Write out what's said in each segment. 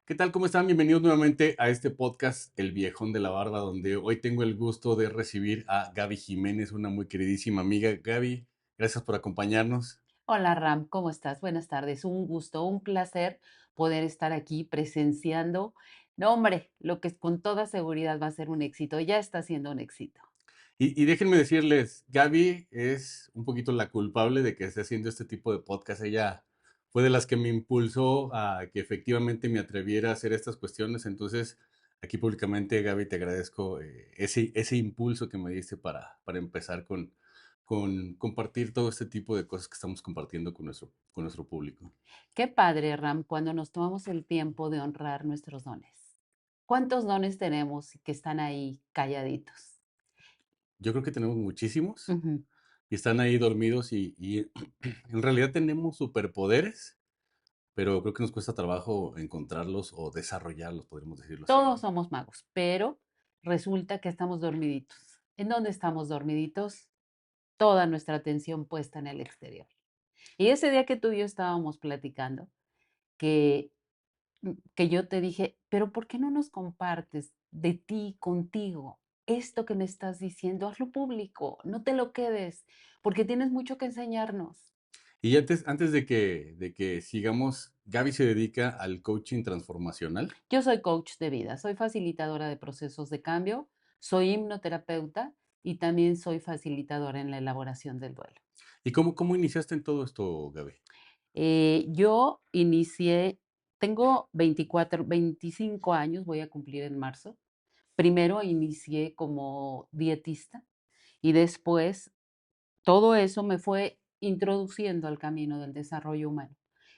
¿Qué tal? ¿Cómo están? Bienvenidos nuevamente a este podcast, El Viejón de la Barba, donde hoy tengo el gusto de recibir a Gaby Jiménez, una muy queridísima amiga. Gaby, gracias por acompañarnos. Hola Ram, ¿cómo estás? Buenas tardes. Un gusto, un placer poder estar aquí presenciando. No, hombre, lo que con toda seguridad va a ser un éxito, ya está siendo un éxito. Y déjenme decirles, Gaby es un poquito la culpable de que esté haciendo este tipo de podcast. Ella fue de las que me impulsó a que efectivamente me atreviera a hacer estas cuestiones. Entonces, aquí públicamente, Gaby, te agradezco ese impulso que me diste para empezar con compartir todo este tipo de cosas que estamos compartiendo con nuestro público. Qué padre, Ram, cuando nos tomamos el tiempo de honrar nuestros dones. ¿Cuántos dones tenemos que están ahí calladitos? Yo creo que tenemos muchísimos Ujú. y están ahí dormidos y en realidad tenemos superpoderes, pero creo que nos cuesta trabajo encontrarlos o desarrollarlos, podríamos decirlo así, Todos ¿no? somos magos, pero resulta que estamos dormiditos. ¿En dónde estamos dormiditos? Toda nuestra atención puesta en el exterior. Y ese día que tú y yo estábamos platicando, que, que yo te dije, pero ¿por qué no nos compartes de ti, contigo? Esto que me estás diciendo, hazlo público, no te lo quedes, porque tienes mucho que enseñarnos. Y antes de que sigamos, Gaby se dedica al coaching transformacional. Yo soy coach de vida, soy facilitadora de procesos de cambio, soy hipnoterapeuta y también soy facilitadora en la elaboración del duelo. ¿Y cómo iniciaste en todo esto, Gaby? Yo inicié, tengo 24, 25 años, voy a cumplir en marzo. Primero inicié como dietista y después todo eso me fue introduciendo al camino del desarrollo humano.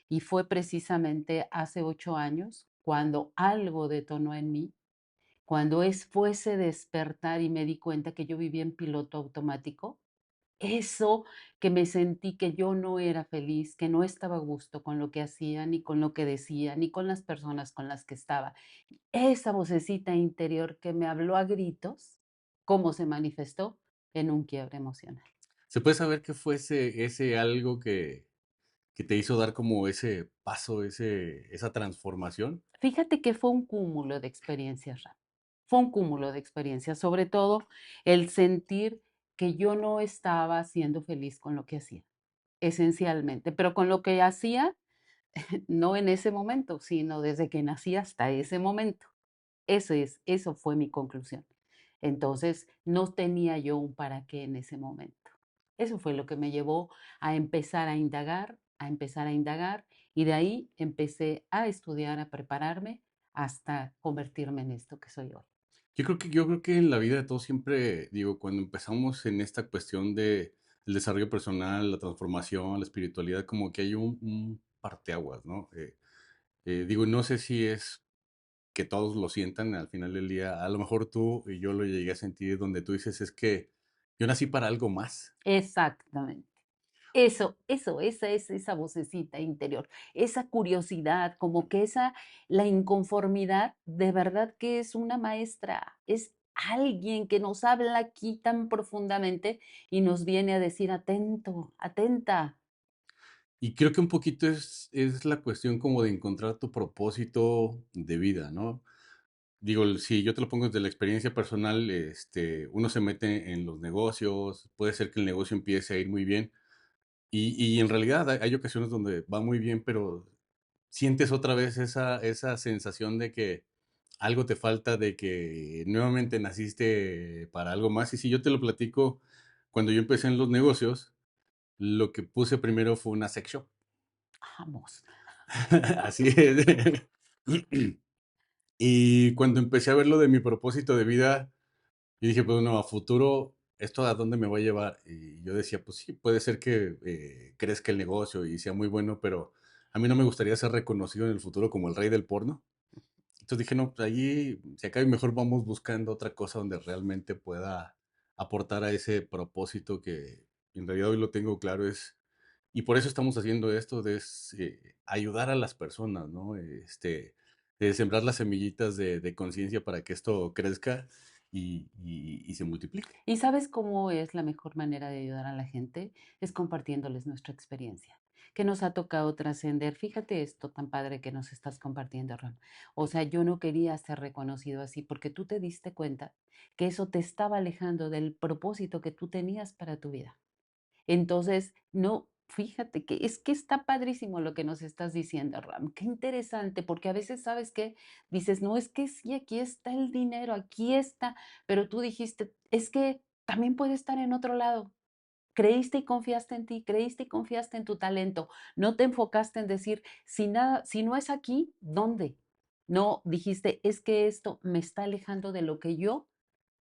Y fue precisamente hace 8 años cuando algo detonó en mí, cuando fuese despertar y me di cuenta que yo vivía en piloto automático, eso que me sentí que yo no era feliz, que no estaba a gusto con lo que hacía, ni con lo que decía, ni con las personas con las que estaba. Esa vocecita interior que me habló a gritos, ¿cómo se manifestó? En un quiebre emocional. ¿Se puede saber qué fue ese algo que te hizo dar como ese paso, esa transformación? Fíjate que fue un cúmulo de experiencias, Ram. Fue un cúmulo de experiencias, sobre todo el sentir que yo no estaba siendo feliz con lo que hacía, esencialmente, pero con lo que hacía, no en ese momento, sino desde que nací hasta ese momento. Eso fue mi conclusión. Entonces, no tenía yo un para qué en ese momento. Eso fue lo que me llevó a empezar a empezar a indagar, y de ahí empecé a estudiar, a prepararme hasta convertirme en esto que soy hoy. Yo creo que en la vida de todos siempre, digo, cuando empezamos en esta cuestión de el desarrollo personal, la transformación, la espiritualidad, como que hay un parteaguas, ¿no? Digo, no sé si es que todos lo sientan al final del día. A lo mejor tú y yo lo llegué a sentir donde tú dices, es que yo nací para algo más. Exactamente. Esa es esa vocecita interior, esa curiosidad, como que la inconformidad, de verdad que es una maestra, es alguien que nos habla aquí tan profundamente y nos viene a decir, atento, atenta. Y creo que un poquito es la cuestión como de encontrar tu propósito de vida, ¿no? Digo, si yo te lo pongo desde la experiencia personal, uno se mete en los negocios, puede ser que el negocio empiece a ir muy bien y en realidad hay ocasiones donde va muy bien, pero sientes otra vez esa sensación de que algo te falta, de que nuevamente naciste para algo más. Y si yo te lo platico, cuando yo empecé en los negocios, lo que puse primero fue una sex shop. Vamos. Así es. Y cuando empecé a ver lo de mi propósito de vida, y dije, pues no, a futuro, ¿esto a dónde me va a llevar? Y yo decía, pues sí, puede ser que crezca el negocio y sea muy bueno, pero a mí no me gustaría ser reconocido en el futuro como el rey del porno. Entonces dije, no, pues allí, si acá mejor vamos buscando otra cosa donde realmente pueda aportar a ese propósito que en realidad hoy lo tengo claro, y por eso estamos haciendo esto, ayudar a las personas, ¿no? De sembrar las semillitas de conciencia para que esto crezca y se multiplique. ¿Y sabes cómo es la mejor manera de ayudar a la gente? Es compartiéndoles nuestra experiencia. que nos ha tocado trascender. Fíjate esto tan padre que nos estás compartiendo, Ram. O sea, yo no quería ser reconocido así porque tú te diste cuenta que eso te estaba alejando del propósito que tú tenías para tu vida. Entonces, no, fíjate que está padrísimo lo que nos estás diciendo, Ram. Qué interesante, porque a veces, ¿sabes qué? Dices, no, es que sí, aquí está el dinero, aquí está, pero tú dijiste, es que también puede estar en otro lado. Creíste y confiaste en ti, creíste y confiaste en tu talento. No te enfocaste en decir, si nada, si no es aquí, ¿dónde? No, dijiste, es que esto me está alejando de lo que yo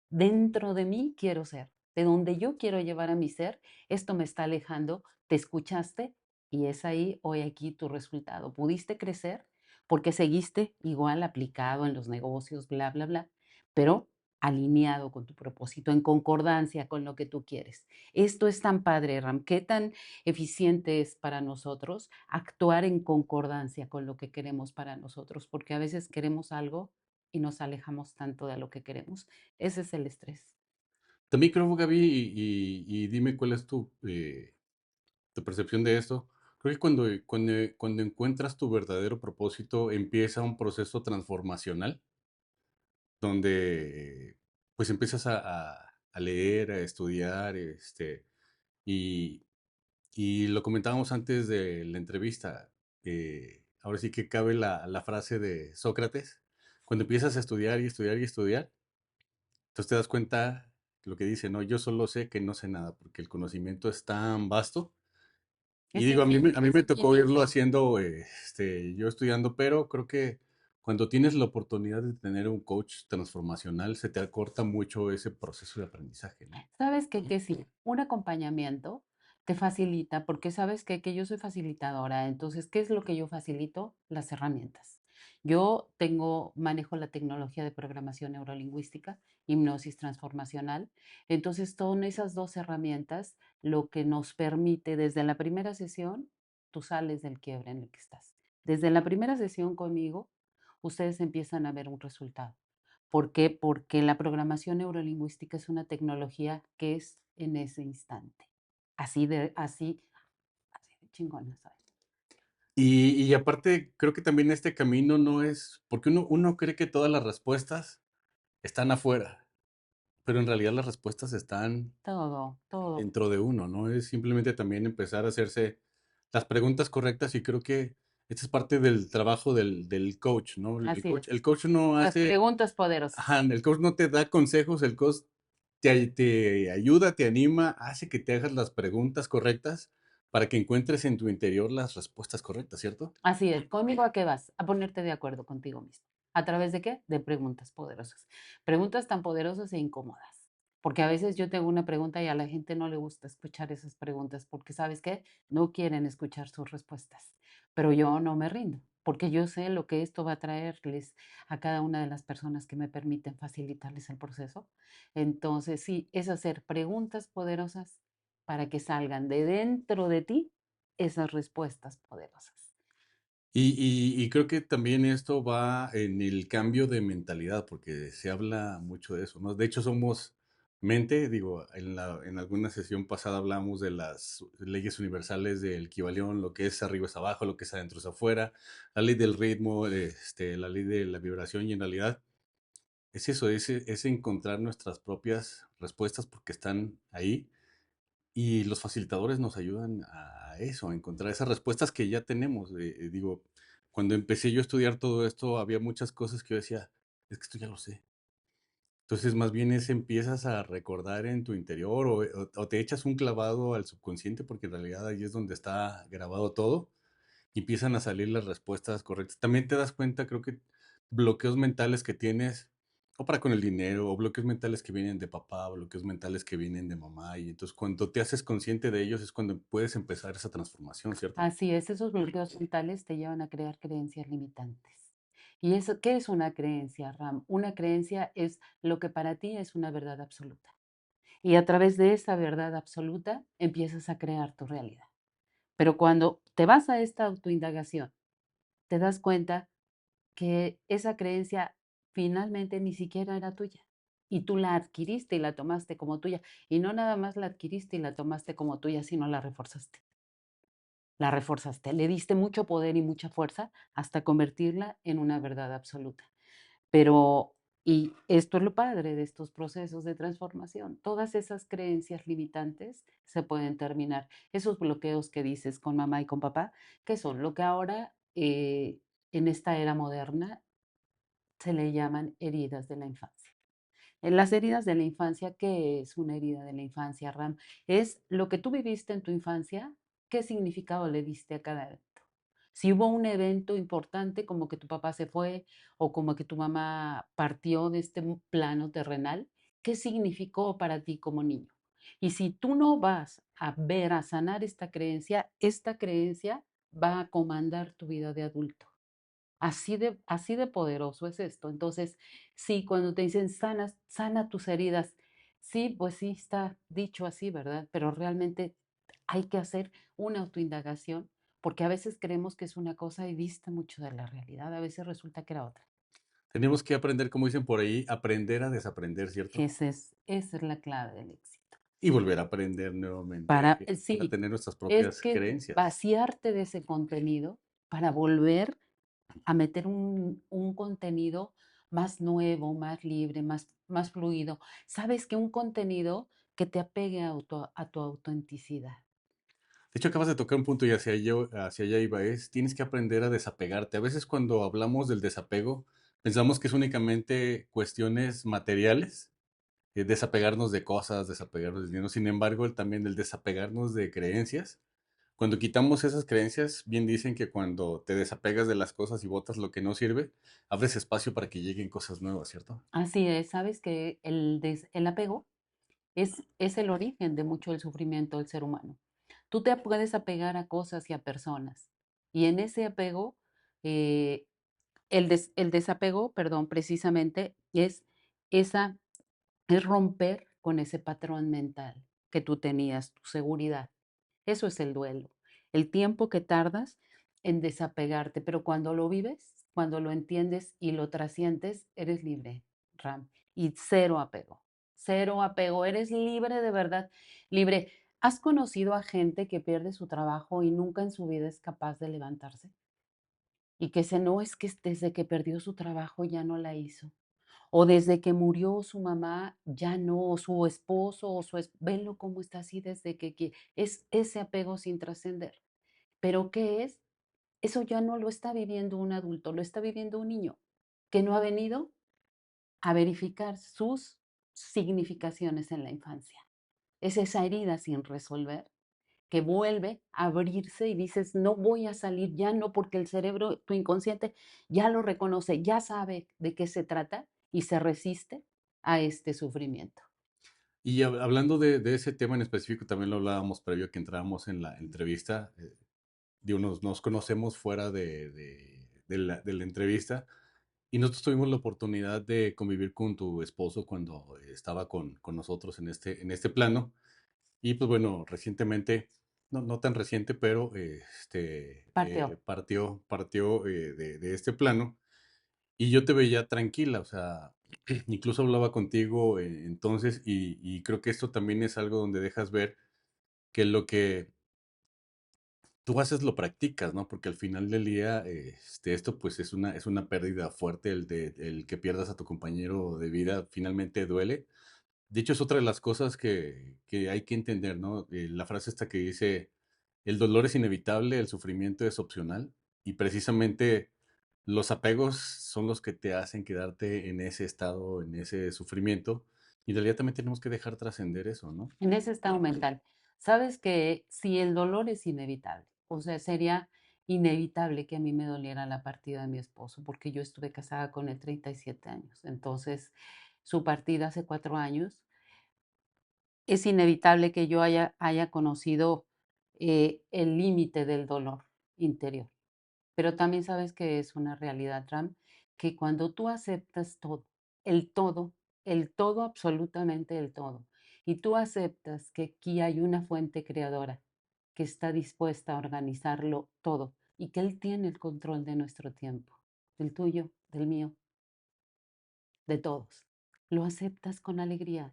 dentro de mí quiero ser, de donde yo quiero llevar a mi ser, esto me está alejando, te escuchaste y es ahí hoy aquí tu resultado. Pudiste crecer porque seguiste igual aplicado en los negocios, bla, bla, bla, pero alineado con tu propósito, en concordancia con lo que tú quieres. Esto es tan padre, Ram, qué tan eficiente es para nosotros actuar en concordancia con lo que queremos para nosotros, porque a veces queremos algo y nos alejamos tanto de lo que queremos. Ese es el estrés. También creo, Gaby, y dime cuál es tu percepción de esto. Creo que cuando encuentras tu verdadero propósito, empieza un proceso transformacional donde pues empiezas a leer, a estudiar, y, y lo comentábamos antes de la entrevista. Ahora sí que cabe la frase de Sócrates. Cuando empiezas a estudiar y estudiar y estudiar, entonces te das cuenta lo que dice, ¿no? Yo solo sé que no sé nada, porque el conocimiento es tan vasto. Y Es digo, a mí es me tocó irlo infinito. haciendo, yo estudiando, pero creo que cuando tienes la oportunidad de tener un coach transformacional, se te acorta mucho ese proceso de aprendizaje, ¿no? ¿Sabes qué? Que sí, un acompañamiento te facilita, porque sabes que yo soy facilitadora. Entonces, ¿qué es lo que yo facilito? Las herramientas. Yo manejo la tecnología de programación neurolingüística, hipnosis transformacional. Entonces, son esas dos herramientas lo que nos permite, desde la primera sesión, tú sales del quiebre en el que estás. Desde la primera sesión conmigo, ustedes empiezan a ver un resultado. ¿Por qué? Porque la programación neurolingüística es una tecnología que es en ese instante. Así de chingona, ¿sabes? Y aparte, creo que también este camino no es, porque uno cree que todas las respuestas están afuera, pero en realidad las respuestas están Todo, todo. dentro de uno, ¿no? Es simplemente también empezar a hacerse las preguntas correctas y creo que esta es parte del trabajo del coach, ¿no? Así es. El coach no Las hace, preguntas ajá, poderosas. el coach no te da consejos, el coach te ayuda, te anima, hace que te hagas las preguntas correctas para que encuentres en tu interior las respuestas correctas, ¿cierto? Así es. ¿Conmigo a qué vas? A ponerte de acuerdo contigo mismo. ¿A través de qué? De preguntas poderosas. Preguntas tan poderosas e incómodas. Porque a veces yo te hago una pregunta y a la gente no le gusta escuchar esas preguntas porque, ¿sabes qué? No quieren escuchar sus respuestas. Pero yo no me rindo, porque yo sé lo que esto va a traerles a cada una de las personas que me permiten facilitarles el proceso. Entonces, sí, es hacer preguntas poderosas para que salgan de dentro de ti esas respuestas poderosas. Y creo que también esto va en el cambio de mentalidad, porque se habla mucho de eso, ¿no? De hecho, somos mente, digo, en alguna sesión pasada hablamos de las leyes universales del Kybalión, lo que es arriba es abajo, lo que es adentro es afuera, la ley del ritmo, la ley de la vibración, y en realidad es eso, es encontrar nuestras propias respuestas porque están ahí y los facilitadores nos ayudan a eso, a encontrar esas respuestas que ya tenemos. Digo, cuando empecé yo a estudiar todo esto, había muchas cosas que yo decía, es que esto ya lo sé. Entonces, más bien es empiezas a recordar en tu interior o te echas un clavado al subconsciente, porque en realidad ahí es donde está grabado todo y empiezan a salir las respuestas correctas. También te das cuenta, creo que bloqueos mentales que tienes, o para con el dinero, o bloqueos mentales que vienen de papá, bloqueos mentales que vienen de mamá, y entonces cuando te haces consciente de ellos es cuando puedes empezar esa transformación, ¿cierto? Así es, esos bloqueos mentales te llevan a crear creencias limitantes. ¿Y eso qué es una creencia, Ram? Una creencia es lo que para ti es una verdad absoluta. Y a través de esa verdad absoluta empiezas a crear tu realidad. Pero cuando te vas a esta autoindagación, te das cuenta que esa creencia finalmente ni siquiera era tuya. Y tú la adquiriste y la tomaste como tuya. Y no nada más la adquiriste y la tomaste como tuya, sino la reforzaste. la reforzaste, le diste mucho poder y mucha fuerza hasta convertirla en una verdad absoluta. Pero, y esto es lo padre de estos procesos de transformación, todas esas creencias limitantes se pueden terminar. Esos bloqueos que dices con mamá y con papá, que son lo que ahora en esta era moderna se le llaman heridas de la infancia. En las heridas de la infancia, ¿qué es una herida de la infancia, Ram? Es lo que tú viviste en tu infancia, ¿qué significado le diste a cada evento? Si hubo un evento importante como que tu papá se fue o como que tu mamá partió de este plano terrenal, ¿qué significó para ti como niño? Y si tú no vas a ver, a sanar esta creencia va a comandar tu vida de adulto. Así de poderoso es esto. Entonces, sí, cuando te dicen sana tus heridas, sí, pues sí está dicho así, ¿verdad? Pero realmente hay que hacer una autoindagación porque a veces creemos que es una cosa y dista mucho de la realidad. A veces resulta que era otra. Tenemos que aprender, como dicen por ahí, aprender a desaprender, ¿cierto? Esa es la clave del éxito. Y volver a aprender nuevamente, Para, para sí, tener nuestras es propias que creencias. vaciarte de ese contenido para volver a meter un contenido más nuevo, más libre, más fluido. Sabes que un contenido que te apegue a tu autenticidad. De hecho, acabas de tocar un punto y hacia allá iba, es, tienes que aprender a desapegarte. A veces cuando hablamos del desapego, pensamos que es únicamente cuestiones materiales, desapegarnos de cosas, desapegarnos de dinero. Sin embargo, también el desapegarnos de creencias. Cuando quitamos esas creencias, bien dicen que cuando te desapegas de las cosas y botas lo que no sirve, abres espacio para que lleguen cosas nuevas, ¿cierto? Así es, sabes que el apego es el origen de mucho del sufrimiento del ser humano. Tú te puedes apegar a cosas y a personas. Y en ese apego, eh, el desapego, perdón, precisamente esa es romper con ese patrón mental que tú tenías, tu seguridad. Eso es el duelo. El tiempo que tardas en desapegarte, pero cuando lo vives, cuando lo entiendes y lo trascientes, eres libre, Ram. Y cero apego. Cero apego. Eres libre de verdad. Libre. ¿Has conocido a gente que pierde su trabajo y nunca en su vida es capaz de levantarse? Y que se no es que desde que perdió su trabajo ya no la hizo o desde que murió su mamá, ya no, o su esposo, venlo cómo está así desde es ese apego sin trascender. Pero ¿qué es? Eso ya no lo está viviendo un adulto, lo está viviendo un niño que no ha venido a verificar sus significaciones en la infancia. Es esa herida sin resolver que vuelve a abrirse y dices, no voy a salir, ya no, porque el cerebro, tu inconsciente, ya lo reconoce, ya sabe de qué se trata y se resiste a este sufrimiento. Y hablando de ese tema en específico, también lo hablábamos previo a que entrábamos en la entrevista. Digo, nos conocemos fuera de la entrevista y nosotros tuvimos la oportunidad de convivir con tu esposo cuando estaba con nosotros en este plano. Y pues bueno, recientemente, no tan reciente, pero Partió. partió de este plano y yo te veía tranquila, o sea, incluso hablaba contigo entonces y creo que esto también es algo donde dejas ver que lo que tú haces lo practicas, ¿no? Porque al final del día, esto pues es una pérdida fuerte, el que pierdas a tu compañero de vida finalmente duele. De hecho, es otra de las cosas que hay que entender, ¿no? La frase esta que dice, el dolor es inevitable, el sufrimiento es opcional, y precisamente los apegos son los que te hacen quedarte en ese estado, en ese sufrimiento, y en realidad también tenemos que dejar trascender eso, ¿no? En ese estado mental. Sabes que si el dolor es inevitable, o sea, sería inevitable que a mí me doliera la partida de mi esposo, porque yo estuve casada con él 37 años. Entonces, su partida hace 4 años, es inevitable que yo haya conocido el límite del dolor interior. Pero también sabes que es una realidad, Ram, que cuando tú aceptas todo, el todo, el todo, absolutamente el todo, y tú aceptas que aquí hay una fuente creadora que está dispuesta a organizarlo todo y que Él tiene el control de nuestro tiempo, del tuyo, del mío, de todos, lo aceptas con alegría.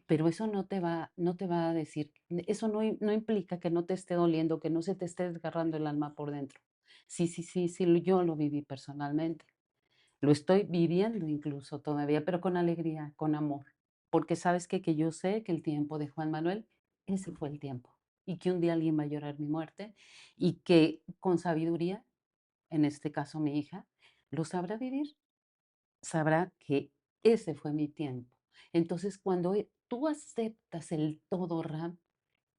Pero eso no te va a decir, eso no implica que no te esté doliendo, que no se te esté desgarrando el alma por dentro. Sí, sí, sí, sí, yo lo viví personalmente. Lo estoy viviendo incluso todavía, pero con alegría, con amor. Porque sabes que yo sé que el tiempo de Juan Manuel, ese fue el tiempo. Y que un día alguien va a llorar mi muerte y que con sabiduría, en este caso mi hija, lo sabrá vivir, sabrá que ese fue mi tiempo. Entonces, cuando tú aceptas el todo, Ram,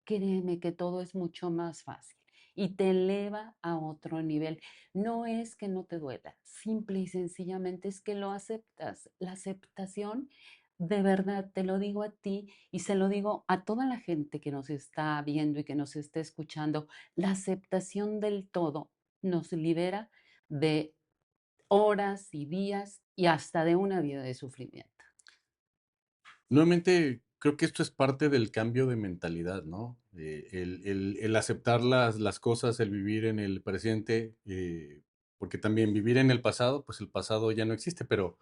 créeme que todo es mucho más fácil y te eleva a otro nivel. No es que no te duela, simple y sencillamente es que lo aceptas. La aceptación, de verdad, te lo digo a ti y se lo digo a toda la gente que nos está viendo y que nos está escuchando, la aceptación del todo nos libera de horas y días y hasta de una vida de sufrimiento. Nuevamente, creo que esto es parte del cambio de mentalidad, ¿no? El aceptar las cosas, el vivir en el presente, porque también vivir en el pasado, pues el pasado ya no existe, pero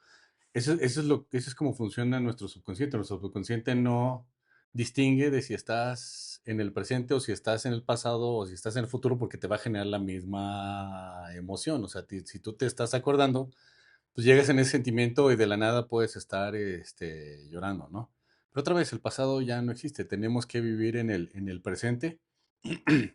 eso es como funciona nuestro subconsciente. Nuestro subconsciente no distingue de si estás en el presente o si estás en el pasado o si estás en el futuro porque te va a generar la misma emoción. O sea, si tú te estás acordando, pues llegas en ese sentimiento y de la nada puedes estar llorando, ¿no? Pero otra vez, el pasado ya no existe. Tenemos que vivir en el presente. De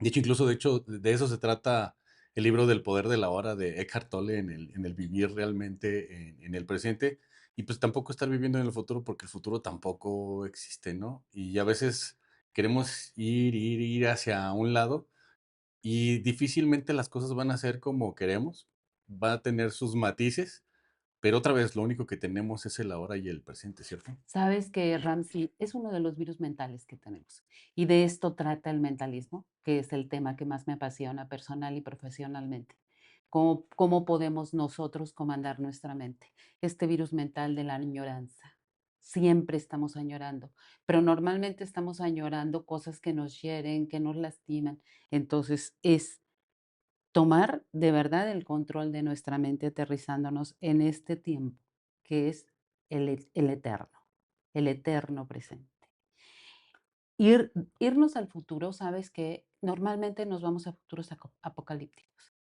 hecho, incluso, de eso se trata el libro del poder de la hora de Eckhart Tolle en el vivir realmente en el presente y pues tampoco estar viviendo en el futuro porque el futuro tampoco existe, ¿no? Y a veces queremos ir hacia un lado y difícilmente las cosas van a ser como queremos, va a tener sus matices, pero otra vez lo único que tenemos es el ahora y el presente, ¿cierto? Sabes que Ramsey es uno de los virus mentales que tenemos. Y de esto trata el mentalismo, que es el tema que más me apasiona personal y profesionalmente. ¿Cómo podemos nosotros comandar nuestra mente? Este virus mental de la añoranza. Siempre estamos añorando, pero normalmente estamos añorando cosas que nos hieren, que nos lastiman. Entonces es tomar de verdad el control de nuestra mente aterrizándonos en este tiempo, que es el eterno presente. Irnos al futuro, sabes que normalmente nos vamos a futuros apocalípticos.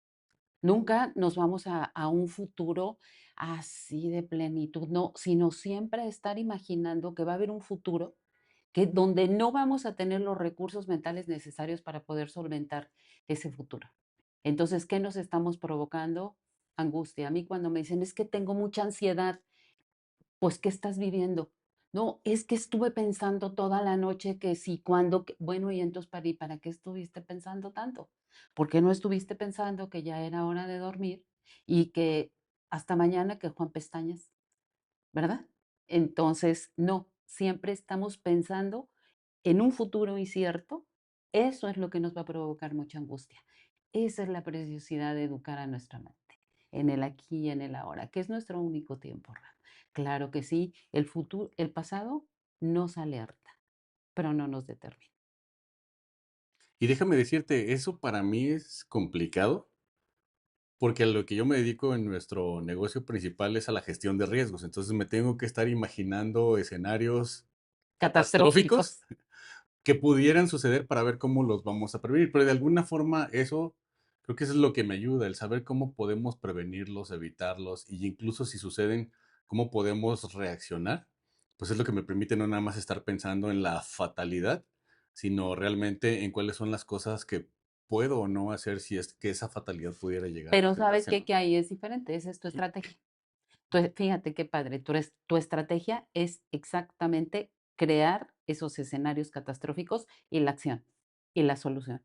Nunca nos vamos a un futuro así de plenitud, no, sino siempre estar imaginando que va a haber un futuro donde no vamos a tener los recursos mentales necesarios para poder solventar ese futuro. Entonces, ¿qué nos estamos provocando? Angustia. A mí cuando me dicen, es que tengo mucha ansiedad, pues, ¿qué estás viviendo? No, es que estuve pensando toda la noche que sí, cuando, bueno, y entonces, ¿para qué estuviste pensando tanto? ¿Por qué no estuviste pensando que ya era hora de dormir y que hasta mañana que Juan Pestañas, ¿verdad? Entonces, no, siempre estamos pensando en un futuro incierto, eso es lo que nos va a provocar mucha angustia. Esa es la preciosidad de educar a nuestra mente, en el aquí y en el ahora, que es nuestro único tiempo, Ram. Claro que sí, el futuro, el pasado nos alerta, pero no nos determina. Y déjame decirte, eso para mí es complicado porque a lo que yo me dedico en nuestro negocio principal es a la gestión de riesgos. Entonces me tengo que estar imaginando escenarios catastróficos Catastróficos. que pudieran suceder para ver cómo los vamos a prevenir. Pero de alguna forma creo que eso es lo que me ayuda, el saber cómo podemos prevenirlos, evitarlos y incluso si suceden, cómo podemos reaccionar. Pues es lo que me permite no nada más estar pensando en la fatalidad, sino realmente en cuáles son las cosas que puedo o no hacer si es que esa fatalidad pudiera llegar Pero a sabes darse, qué, ¿no? que ahí es diferente, esa es tu estrategia. Fíjate qué padre, tu estrategia es exactamente crear esos escenarios catastróficos y la acción y la solución.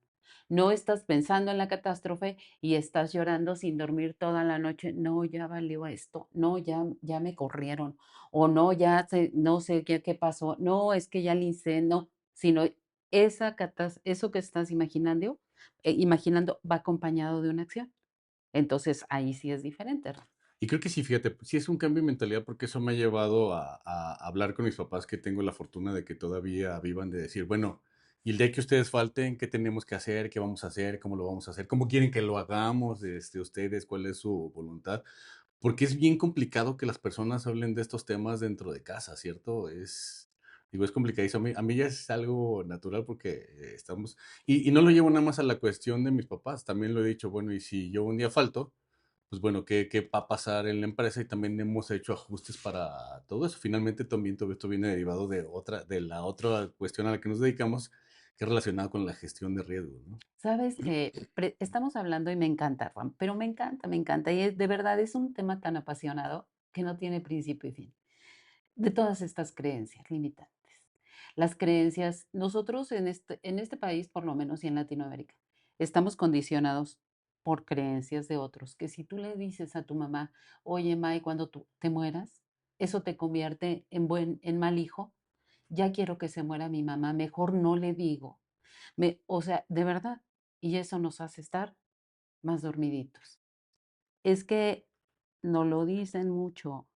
No estás pensando en la catástrofe y estás llorando sin dormir toda la noche. No, ya valió esto. No, ya me corrieron. O no, no sé qué pasó. No, es que ya le hice, no. Sino eso que estás imaginando va acompañado de una acción. Entonces ahí sí es diferente. Y creo que sí, fíjate, pues, sí es un cambio de mentalidad porque eso me ha llevado a hablar con mis papás que tengo la fortuna de que todavía vivan de decir, bueno, y el día que ustedes falten, ¿qué tenemos que hacer? ¿Qué vamos a hacer? ¿Cómo lo vamos a hacer? ¿Cómo quieren que lo hagamos? Ustedes, ¿cuál es su voluntad? porque es bien complicado que las personas hablen de estos temas dentro de casa, ¿cierto? Digo, es complicadísimo. A mí ya es algo natural porque estamos, y no lo llevo nada más a la cuestión de mis papás, también lo he dicho, bueno, y si yo un día falto, pues bueno, ¿qué va a pasar en la empresa? Y también hemos hecho ajustes para todo eso. Finalmente también todo esto viene derivado de la otra cuestión a la que nos dedicamos, que es relacionada con la gestión de riesgos, ¿no? Sabes que estamos hablando y me encanta, Juan, pero me encanta y de verdad es un tema tan apasionado que no tiene principio y fin. De todas estas creencias limitantes. Las creencias, nosotros en este país, por lo menos y en Latinoamérica, estamos condicionados por creencias de otros, que si tú le dices a tu mamá, oye, May, cuando tú te mueras, eso te convierte en mal hijo, ya quiero que se muera mi mamá, mejor no le digo. O sea, de verdad, y eso nos hace estar más dormiditos. Es que no lo dicen mucho,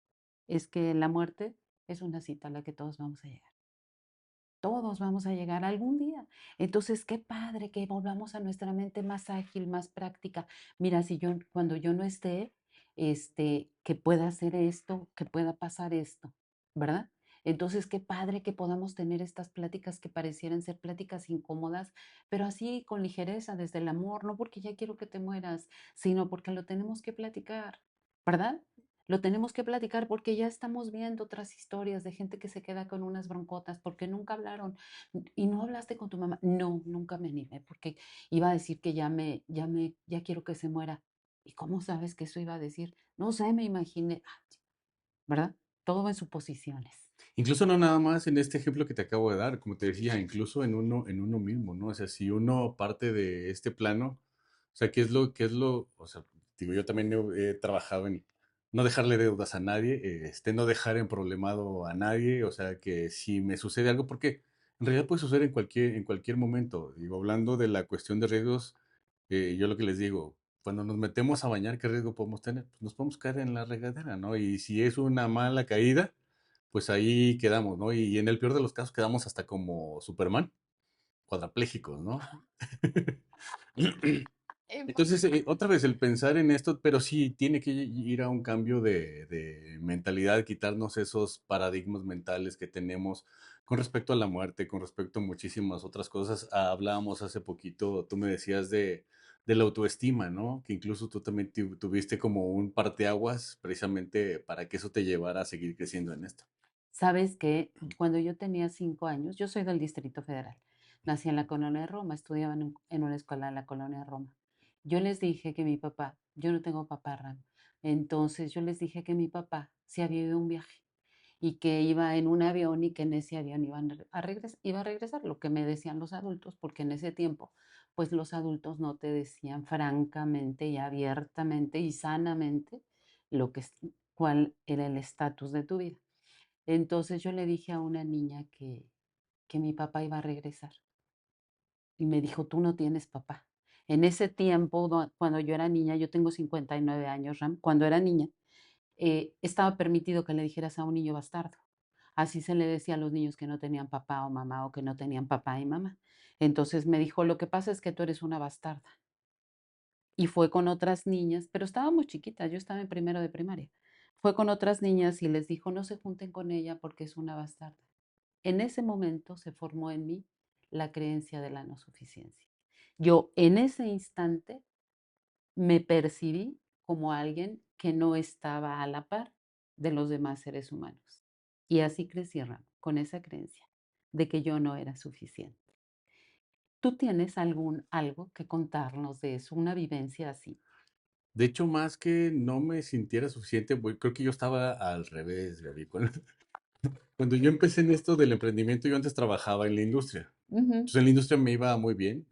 es que la muerte es una cita a la que todos vamos a llegar. Todos vamos a llegar algún día. Entonces, qué padre que volvamos a nuestra mente más ágil, más práctica. Mira, si yo, cuando yo no esté, que pueda hacer esto, que pueda pasar esto, ¿verdad? Entonces, qué padre que podamos tener estas pláticas que parecieran ser pláticas incómodas, pero así con ligereza, desde el amor, no porque ya quiero que te mueras, sino porque lo tenemos que platicar, ¿verdad? Lo tenemos que platicar porque ya estamos viendo otras historias de gente que se queda con unas broncotas porque nunca hablaron y no hablaste con tu mamá. No, nunca me animé porque iba a decir que ya quiero que se muera. ¿Y cómo sabes que eso iba a decir? No sé, me imaginé, ¿verdad? Todo en suposiciones. Incluso no nada más en este ejemplo que te acabo de dar, como te decía, incluso en uno mismo, ¿no? O sea, si uno parte de este plano, o sea, o sea, digo, yo también he trabajado en no dejarle deudas a nadie, no dejar en problemado a nadie, o sea, que si me sucede algo, porque en realidad puede suceder en cualquier momento. Digo, hablando de la cuestión de riesgos, yo lo que les digo, cuando nos metemos a bañar, ¿qué riesgo podemos tener? Pues nos podemos caer en la regadera, ¿no? Y si es una mala caída, pues ahí quedamos, ¿no? Y en el peor de los casos quedamos hasta como Superman, cuadraplégicos, ¿no? Entonces, otra vez el pensar en esto, pero sí tiene que ir a un cambio de mentalidad, quitarnos esos paradigmas mentales que tenemos con respecto a la muerte, con respecto a muchísimas otras cosas. Hablábamos hace poquito, tú me decías de la autoestima, ¿no? Que incluso tú también tuviste como un parteaguas precisamente para que eso te llevara a seguir creciendo en esto. Sabes que cuando yo tenía 5 años, yo soy del Distrito Federal, nací en la colonia de Roma, estudiaba en una escuela en la colonia de Roma. Yo les dije que mi papá, yo no tengo papá, Ram, entonces yo les dije que mi papá se había ido a un viaje y que iba en un avión y que en ese avión iba a regresar, lo que me decían los adultos, porque en ese tiempo, pues los adultos no te decían francamente y abiertamente y sanamente lo que, cuál era el estatus de tu vida. Entonces yo le dije a una niña que mi papá iba a regresar y me dijo, tú no tienes papá. En ese tiempo, cuando yo era niña, yo tengo 59 años, Ram, cuando era niña, estaba permitido que le dijeras a un niño bastardo. Así se le decía a los niños que no tenían papá o mamá o que no tenían papá y mamá. Entonces me dijo, lo que pasa es que tú eres una bastarda. Y fue con otras niñas, pero estábamos chiquitas, yo estaba en primero de primaria. Fue con otras niñas y les dijo, no se junten con ella porque es una bastarda. En ese momento se formó en mí la creencia de la no suficiencia. Yo en ese instante me percibí como alguien que no estaba a la par de los demás seres humanos. Y así crecí, Ram, con esa creencia de que yo no era suficiente. ¿Tú tienes algo que contarnos de eso, una vivencia así? De hecho, más que no me sintiera suficiente, creo que yo estaba al revés, Gaby. Cuando yo empecé en esto del emprendimiento, yo antes trabajaba en la industria. Ujú. Entonces, en la industria me iba muy bien.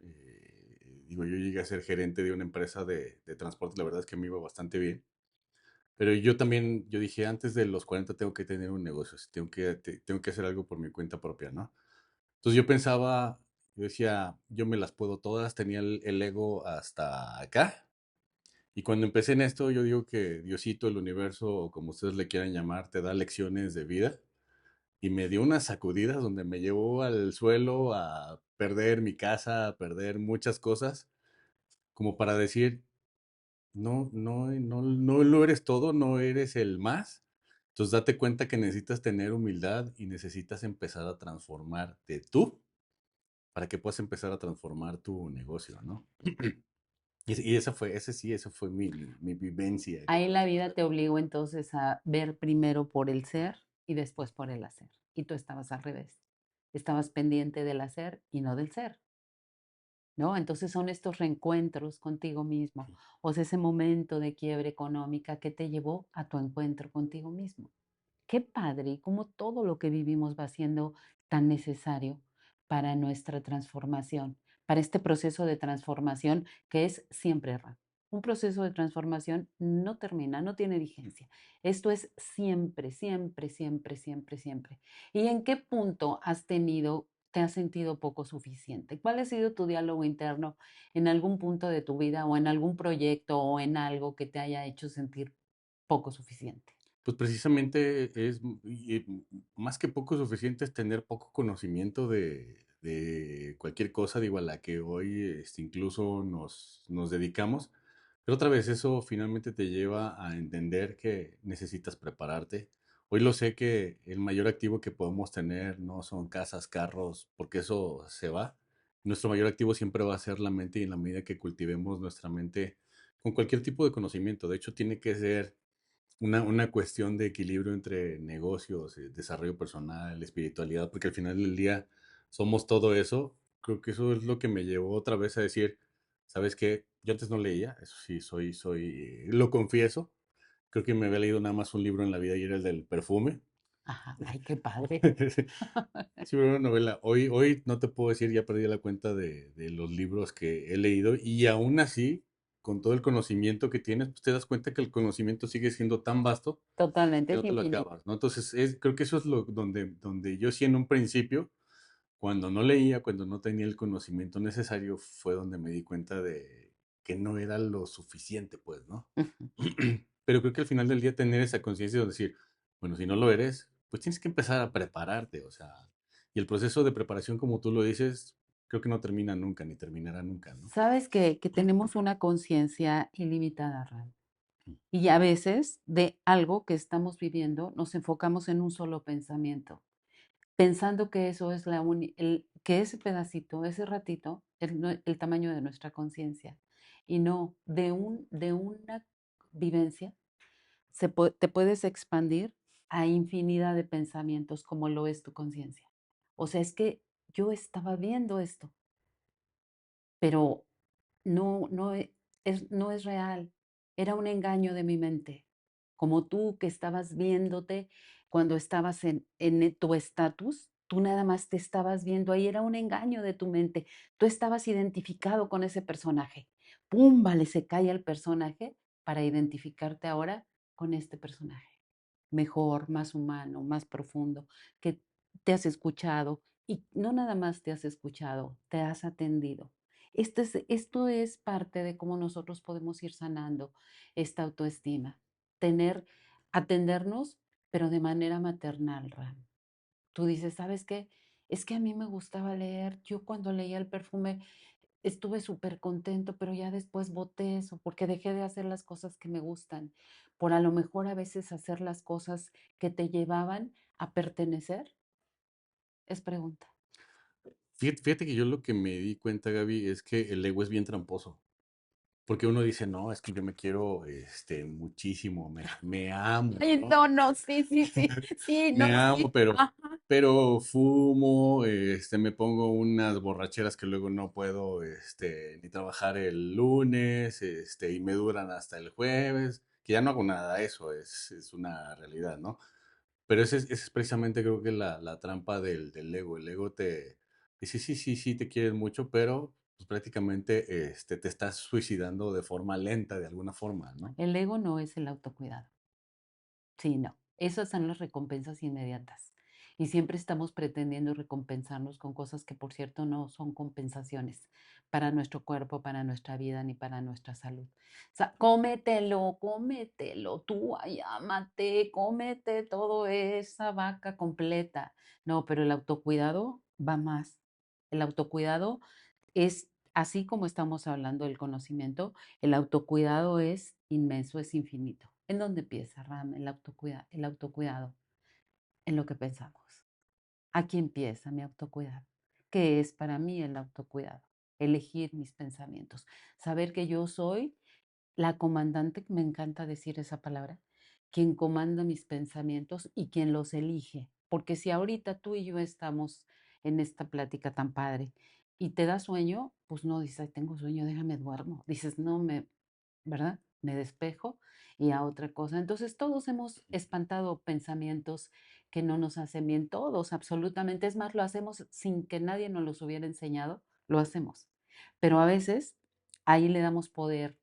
Digo, yo llegué a ser gerente de una empresa de transporte, la verdad es que me iba bastante bien. Pero yo también, yo dije, antes de los 40 tengo que tener un negocio, tengo que hacer algo por mi cuenta propia, ¿no? Entonces yo pensaba, yo decía, yo me las puedo todas, tenía el ego hasta acá. Y cuando empecé en esto, yo digo que Diosito, el universo, o como ustedes le quieran llamar, te da lecciones de vida y me dio unas sacudidas donde me llevó al suelo a perder mi casa, a perder muchas cosas, como para decir, no lo eres todo, no eres el más. Entonces date cuenta que necesitas tener humildad y necesitas empezar a transformarte tú para que puedas empezar a transformar tu negocio, ¿no? Ese fue mi vivencia. Ahí la vida te obligó entonces a ver primero por el ser y después por el hacer. Y tú estabas al revés. Estabas pendiente del hacer y no del ser, ¿no? Entonces son estos reencuentros contigo mismo, o sea, ese momento de quiebre económica que te llevó a tu encuentro contigo mismo. Qué padre, y cómo todo lo que vivimos va siendo tan necesario para nuestra transformación, para este proceso de transformación que es siempre RA. Un proceso de transformación no termina, no tiene vigencia. Esto es siempre, siempre, siempre, siempre, siempre. ¿Y en qué punto te has sentido poco suficiente? ¿Cuál ha sido tu diálogo interno en algún punto de tu vida o en algún proyecto o en algo que te haya hecho sentir poco suficiente? Pues precisamente más que poco suficiente es tener poco conocimiento de cualquier cosa, digo, a la que hoy incluso nos dedicamos. Pero otra vez eso finalmente te lleva a entender que necesitas prepararte. Hoy lo sé que el mayor activo que podemos tener no son casas, carros, porque eso se va. Nuestro mayor activo siempre va a ser la mente y en la medida que cultivemos nuestra mente con cualquier tipo de conocimiento. De hecho, tiene que ser una cuestión de equilibrio entre negocios, desarrollo personal, espiritualidad, porque al final del día somos todo eso. Creo que eso es lo que me llevó otra vez a decir, ¿sabes qué? Yo antes no leía, eso sí, lo confieso. Creo que me había leído nada más un libro en la vida y era el del perfume. Ajá, ay, qué padre. Sí, pero una novela. Hoy no te puedo decir, ya perdí la cuenta de los libros que he leído y aún así, con todo el conocimiento que tienes, pues te das cuenta que el conocimiento sigue siendo tan vasto Totalmente, que es no te lo infinito. acabas, ¿no? Entonces, creo que eso es donde yo sí en un principio, cuando no leía, cuando no tenía el conocimiento necesario, fue donde me di cuenta de que no era lo suficiente, pues, ¿no? Ujú. Pero creo que al final del día tener esa conciencia de decir, bueno, si no lo eres, pues tienes que empezar a prepararte, o sea, y el proceso de preparación, como tú lo dices, creo que no termina nunca, ni terminará nunca, ¿no? Sabes que tenemos una conciencia ilimitada, Ram. Y a veces de algo que estamos viviendo nos enfocamos en un solo pensamiento, pensando que eso es que ese pedacito, ese ratito, el tamaño de nuestra conciencia. Y no, de una vivencia te puedes expandir a infinidad de pensamientos como lo es tu conciencia. O sea, es que yo estaba viendo esto, pero no es real. Era un engaño de mi mente. Como tú que estabas viéndote cuando estabas en tu estatus, tú nada más te estabas viendo ahí, era un engaño de tu mente. Tú estabas identificado con ese personaje. ¡Pum! Vale, se cae el personaje para identificarte ahora con este personaje mejor, más humano, más profundo, que te has escuchado y no nada más te has escuchado, te has atendido. Esto es parte de cómo nosotros podemos ir sanando esta autoestima, tener, atendernos, pero de manera maternal, Ram. Tú dices, ¿sabes qué? Es que a mí me gustaba leer. Yo cuando leía el perfume estuve súper contento, pero ya después boté eso porque dejé de hacer las cosas que me gustan, por a lo mejor a veces hacer las cosas que te llevaban a pertenecer, es pregunta. Fíjate que yo lo que me di cuenta, Gaby, es que el ego es bien tramposo. Porque uno dice, no, es que yo me quiero muchísimo, me amo, Ay, ¿no? no, no, sí, sí, sí, sí, no, Me amo, sí, ajá. pero fumo, me pongo unas borracheras que luego no puedo ni trabajar el lunes, y me duran hasta el jueves, que ya no hago nada, eso es una realidad, ¿no? Pero ese es precisamente creo que la trampa del ego. El ego te dice, sí, sí, sí, te quieres mucho, pero pues, prácticamente te estás suicidando de forma lenta, de alguna forma, ¿no? El ego no es el autocuidado. Sí, no. Esas son las recompensas inmediatas. Y siempre estamos pretendiendo recompensarnos con cosas que, por cierto, no son compensaciones para nuestro cuerpo, para nuestra vida, ni para nuestra salud. O sea, cómetelo, cómetelo, tú ay, ámate, cómete todo esa vaca completa. No, pero el autocuidado va más. El autocuidado es así como estamos hablando del conocimiento, el autocuidado es inmenso, es infinito. ¿En dónde empieza, Ram, el autocuidado? En lo que pensamos. Aquí empieza mi autocuidado. ¿Qué es para mí el autocuidado? Elegir mis pensamientos. Saber que yo soy la comandante, me encanta decir esa palabra, quien comanda mis pensamientos y quien los elige. Porque si ahorita tú y yo estamos en esta plática tan padre y te da sueño, pues no dices, "Ay, tengo sueño, déjame duermo". Dices, no, ¿verdad? Me despejo y a otra cosa. Entonces todos hemos espantado pensamientos que no nos hacen bien, todos, absolutamente. Es más, lo hacemos sin que nadie nos los hubiera enseñado, lo hacemos. Pero a veces ahí le damos poder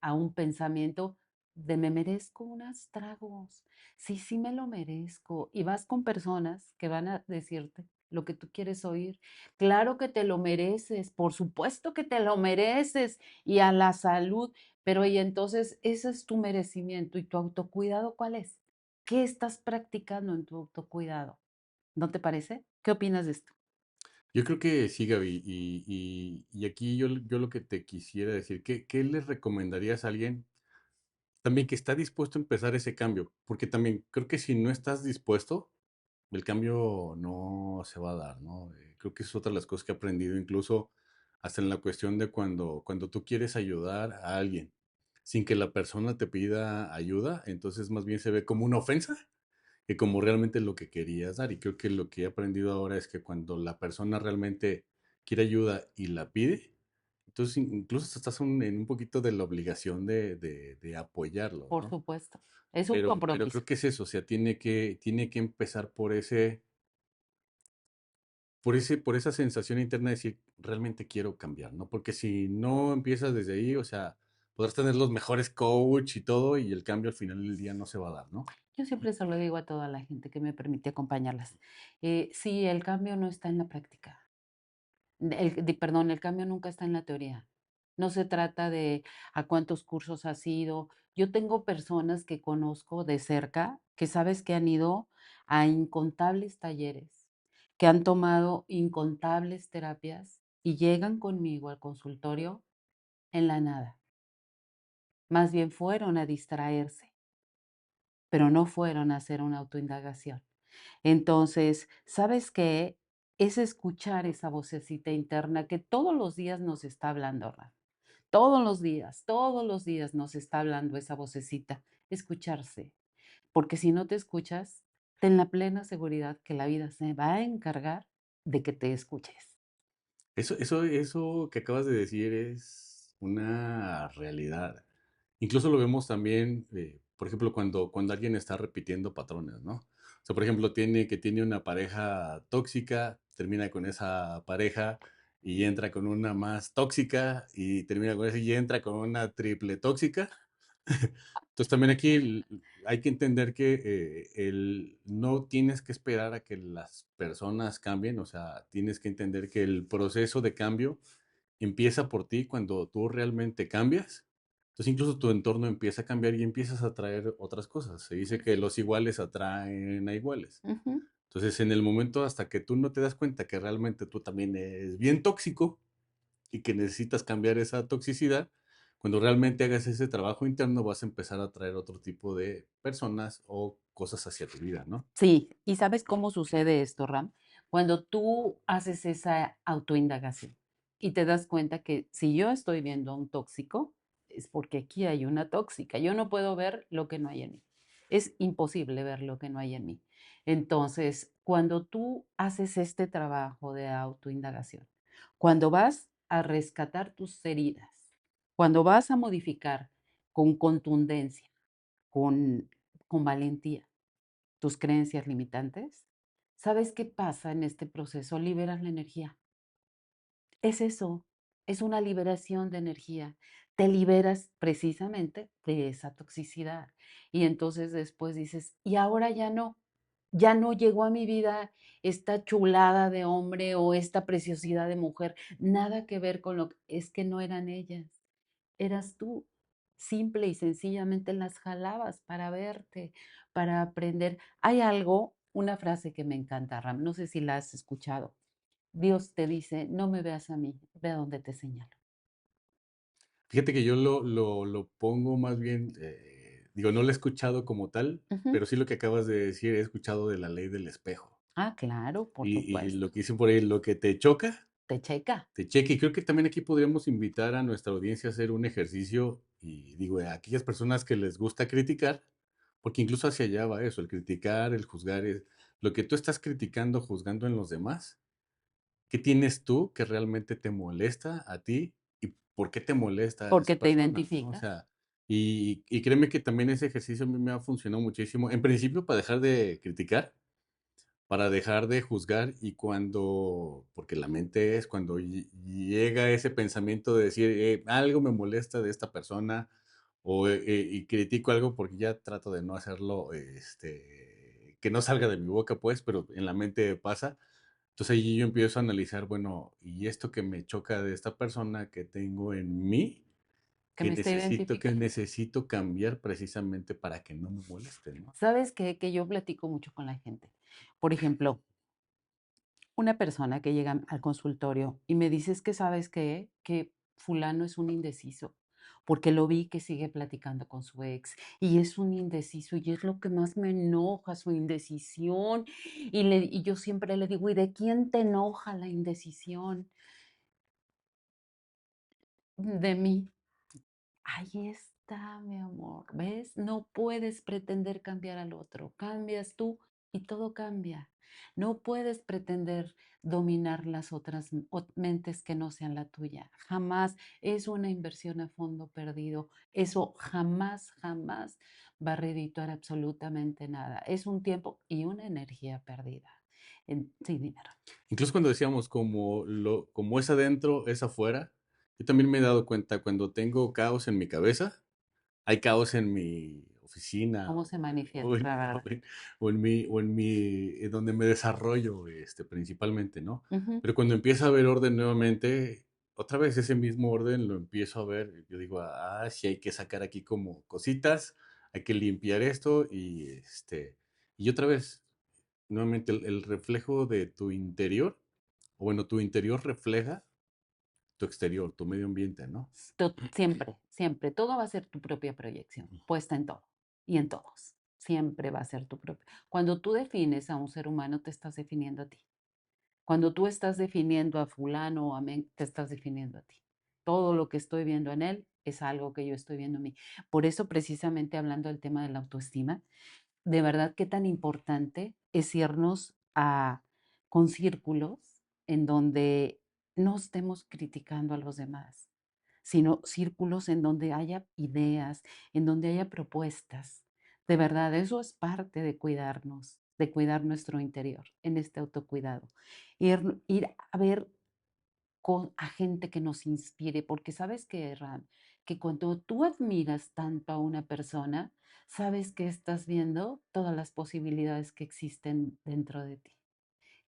a un pensamiento de me merezco unos tragos. Sí, sí me lo merezco. Y vas con personas que van a decirte lo que tú quieres oír. Claro que te lo mereces, por supuesto que te lo mereces y a la salud, pero y entonces ese es tu merecimiento y tu autocuidado, ¿cuál es? ¿Qué estás practicando en tu autocuidado? ¿No te parece? ¿Qué opinas de esto? Yo creo que sí, Gaby, y aquí yo lo que te quisiera decir, ¿qué le recomendarías a alguien también que está dispuesto a empezar ese cambio? Porque también creo que si no estás dispuesto, el cambio no se va a dar, ¿no? Creo que es otra de las cosas que he aprendido, incluso hasta en la cuestión de cuando tú quieres ayudar a alguien sin que la persona te pida ayuda, entonces más bien se ve como una ofensa que como realmente lo que querías dar. Y creo que lo que he aprendido ahora es que cuando la persona realmente quiere ayuda y la pide, entonces incluso estás en un poquito de la obligación de apoyarlo, Por ¿no? supuesto, es un Pero creo compromiso. que es eso, o sea, tiene que empezar por esa sensación interna de decir, realmente quiero cambiar, ¿no? Porque si no empiezas desde ahí, o sea, podrás tener los mejores coach y todo, y el cambio al final del día no se va a dar, ¿no? Yo siempre se lo digo a toda la gente que me permite acompañarlas. Sí, el cambio no está en la práctica. Perdón, el cambio nunca está en la teoría. No se trata de a cuántos cursos has ido. Yo tengo personas que conozco de cerca que sabes que han ido a incontables talleres, que han tomado incontables terapias y llegan conmigo al consultorio en la nada. Más bien fueron a distraerse, pero no fueron a hacer una autoindagación. Entonces, ¿sabes qué? Es escuchar esa vocecita interna que todos los días nos está hablando, Ra. Todos los días nos está hablando esa vocecita. Escucharse. Porque si no te escuchas, ten la plena seguridad que la vida se va a encargar de que te escuches. Eso que acabas de decir es una realidad. Incluso lo vemos también, por ejemplo, cuando alguien está repitiendo patrones, ¿no? O sea, por ejemplo, tiene una pareja tóxica, termina con esa pareja y entra con una más tóxica y termina con esa y entra con una triple tóxica. Entonces también aquí hay que entender que no tienes que esperar a que las personas cambien, o sea, tienes que entender que el proceso de cambio empieza por ti cuando tú realmente cambias. Entonces incluso tu entorno empieza a cambiar y empiezas a atraer otras cosas. Se dice que los iguales atraen a iguales. Ujú. Entonces en el momento hasta que tú no te das cuenta que realmente tú también eres bien tóxico, y que necesitas cambiar esa toxicidad, cuando realmente hagas ese trabajo interno vas a empezar a traer otro tipo de personas o cosas hacia tu vida, ¿no? Sí, ¿y sabes cómo sucede esto, Ram? Cuando tú haces esa autoindagación y te das cuenta que si yo estoy viendo a un tóxico, es porque aquí hay una tóxica. Yo no puedo ver lo que no hay en mí. Es imposible ver lo que no hay en mí. Entonces, cuando tú haces este trabajo de autoindagación, cuando vas a rescatar tus heridas, cuando vas a modificar con contundencia, con, con valentía, tus creencias limitantes, ¿sabes qué pasa en este proceso? Liberas la energía. Es eso, es una liberación de energía. Te liberas precisamente de esa toxicidad. Y entonces después dices, y ahora ya no llegó a mi vida esta chulada de hombre o esta preciosidad de mujer, nada que ver con lo que es que no eran ellas, eras tú. Simple y sencillamente las jalabas para verte, para aprender. Hay algo, una frase que me encanta, Ram, no sé si la has escuchado. Dios te dice, no me veas a mí, ve a donde te señalo. Fíjate que yo lo pongo más bien, digo, no lo he escuchado como tal, Ujú. pero sí lo que acabas de decir, he escuchado de la ley del espejo. Ah, claro, por Y supuesto. lo que dicen por ahí, lo que te choca, Te checa, te cheque. Y creo que también aquí podríamos invitar a nuestra audiencia a hacer un ejercicio, y digo, a aquellas personas que les gusta criticar, porque incluso hacia allá va eso, el criticar, el juzgar, es lo que tú estás criticando, juzgando en los demás. ¿Qué tienes tú que realmente te molesta a ti y por qué te molesta a esa porque te persona, ¿no? O identifica. sea, y créeme que también ese ejercicio a mí me ha funcionado muchísimo. En principio, para dejar de criticar, para dejar de juzgar y cuando, porque la mente es cuando llega ese pensamiento de decir, algo me molesta de esta persona o y critico algo porque ya trato de no hacerlo, que no salga de mi boca, pues, pero en la mente pasa. Entonces ahí yo empiezo a analizar, bueno, y esto que me choca de esta persona que tengo en mí, Que me esté que identificando. necesito cambiar precisamente para que no me moleste, ¿no? ¿Sabes qué? Que yo platico mucho con la gente. Por ejemplo, una persona que llega al consultorio y me dice: "Es que, ¿sabes qué? Que fulano es un indeciso, porque lo vi que sigue platicando con su ex, y es un indeciso, y es lo que más me enoja, su indecisión". Y yo siempre le digo: "¿Y de quién te enoja la indecisión?". "De mí". Ahí está, mi amor, ¿ves? No puedes pretender cambiar al otro, cambias tú y todo cambia. No puedes pretender dominar las otras mentes que no sean la tuya. Jamás es una inversión a fondo perdido. Eso jamás, jamás va a redituar absolutamente nada. Es un tiempo y una energía perdida sin dinero. Incluso cuando decíamos como es adentro, es afuera, yo también me he dado cuenta cuando tengo caos en mi cabeza, hay caos en mi oficina ¿Cómo se o manifiesta, en, verdad? donde me desarrollo, principalmente, ¿no? Ujú. Pero cuando empieza a haber orden nuevamente, otra vez ese mismo orden lo empiezo a ver. Yo digo, sí hay que sacar aquí como cositas, hay que limpiar esto y otra vez, nuevamente el reflejo de tu interior, o bueno, tu interior refleja tu exterior, tu medio ambiente, ¿no? Siempre, siempre. Todo va a ser tu propia proyección, puesta en todo y en todos. Siempre va a ser tu propia. Cuando tú defines a un ser humano, te estás definiendo a ti. Cuando tú estás definiendo a fulano o a men, te estás definiendo a ti. Todo lo que estoy viendo en él es algo que yo estoy viendo en mí. Por eso, precisamente hablando del tema de la autoestima, de verdad qué tan importante es irnos a con círculos en donde no estemos criticando a los demás, sino círculos en donde haya ideas, en donde haya propuestas. De verdad, eso es parte de cuidarnos, de cuidar nuestro interior en este autocuidado. Ir a ver a gente que nos inspire, porque sabes que, Ram, que cuando tú admiras tanto a una persona, sabes que estás viendo todas las posibilidades que existen dentro de ti.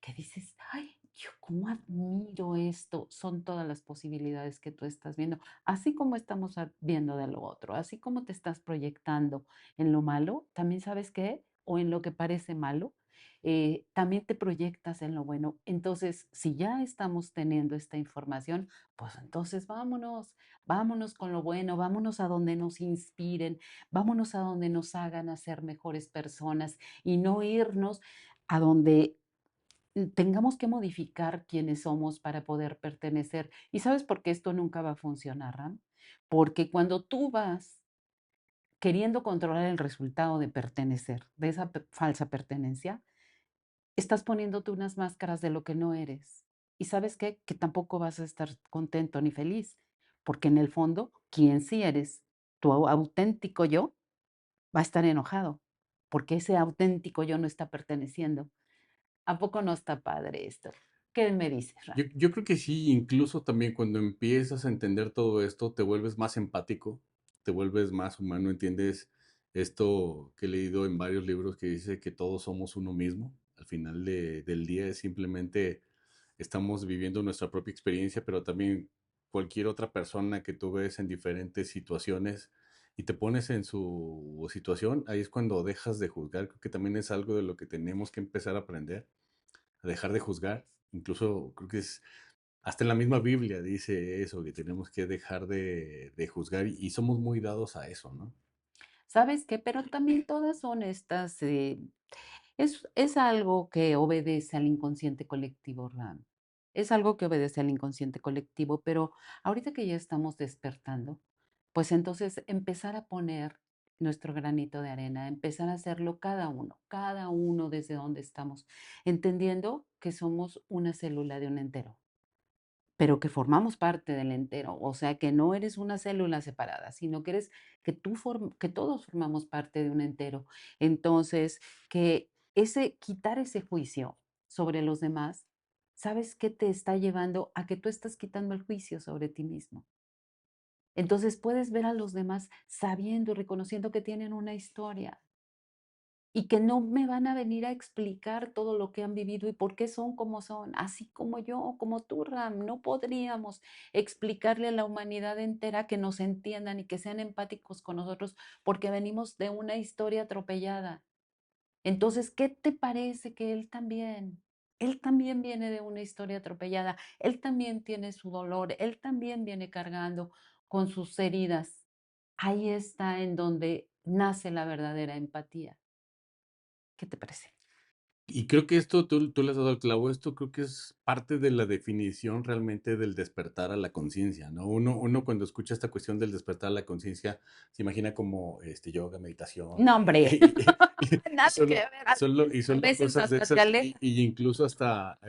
Que dices, ay, yo cómo admiro esto, son todas las posibilidades que tú estás viendo, así como estamos viendo de lo otro, así como te estás proyectando en lo malo, también sabes qué, o en lo que parece malo, también te proyectas en lo bueno. Entonces, si ya estamos teniendo esta información, pues entonces vámonos, vámonos con lo bueno, vámonos a donde nos inspiren, vámonos a donde nos hagan a ser mejores personas y no irnos a donde tengamos que modificar quiénes somos para poder pertenecer. ¿Y sabes por qué esto nunca va a funcionar, Ram? Porque cuando tú vas queriendo controlar el resultado de pertenecer, de esa falsa pertenencia, estás poniéndote unas máscaras de lo que no eres. ¿Y sabes qué? Que tampoco vas a estar contento ni feliz, porque en el fondo, quien sí eres, tu auténtico yo, va a estar enojado, porque ese auténtico yo no está perteneciendo. ¿A poco no está padre esto? ¿Qué me dices, Ram? Yo creo que sí, incluso también cuando empiezas a entender todo esto, te vuelves más empático, te vuelves más humano, entiendes esto que he leído en varios libros que dice que todos somos uno mismo. Al final del día es simplemente estamos viviendo nuestra propia experiencia, pero también cualquier otra persona que tú ves en diferentes situaciones y te pones en su situación, ahí es cuando dejas de juzgar. Creo que también es algo de lo que tenemos que empezar a aprender, a dejar de juzgar incluso creo que es, hasta en la misma Biblia dice eso, que tenemos que dejar de juzgar y somos muy dados a eso, ¿no? ¿Sabes qué? Pero también todas son estas, es algo que obedece al inconsciente colectivo, Ram. Es algo que obedece al inconsciente colectivo, pero ahorita que ya estamos despertando, pues entonces empezar a poner nuestro granito de arena, empezar a hacerlo cada uno desde donde estamos, entendiendo que somos una célula de un entero, pero que formamos parte del entero, o sea, que no eres una célula separada, sino que eres que todos formamos parte de un entero. Entonces, que ese quitar ese juicio sobre los demás, ¿sabes qué te está llevando a que tú estás quitando el juicio sobre ti mismo? Entonces puedes ver a los demás sabiendo y reconociendo que tienen una historia, y que no me van a venir a explicar todo lo que han vivido y por qué son como son, así como yo, como tú, Ram. No podríamos explicarle a la humanidad entera que nos entiendan y que sean empáticos con nosotros porque venimos de una historia atropellada. Entonces, ¿qué te parece que él también? Él también viene de una historia atropellada, él también tiene su dolor, él también viene cargando con sus heridas. Ahí está en donde nace la verdadera empatía. ¿Qué te parece? Y creo que esto, tú le has dado al clavo, esto creo que es parte de la definición realmente del despertar a la conciencia, ¿no? Uno cuando escucha esta cuestión del despertar a la conciencia, se imagina como yoga, meditación, No, hombre, y nada que ver. y A solo veces cosas de hasta te esas, aleja. y incluso hasta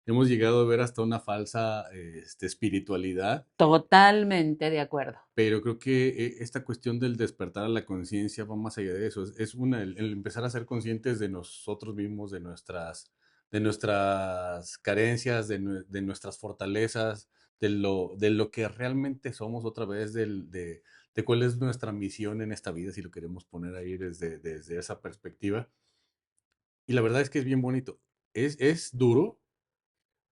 hemos llegado a ver hasta una falsa espiritualidad. Totalmente de acuerdo. Pero creo que esta cuestión del despertar a la conciencia va más allá de eso. Es una, el empezar a ser conscientes de nosotros mismos, de nuestras carencias, de nuestras fortalezas, de lo que realmente somos otra vez, de cuál es nuestra misión en esta vida, si lo queremos poner ahí desde esa perspectiva. Y la verdad es que es bien bonito. Es duro,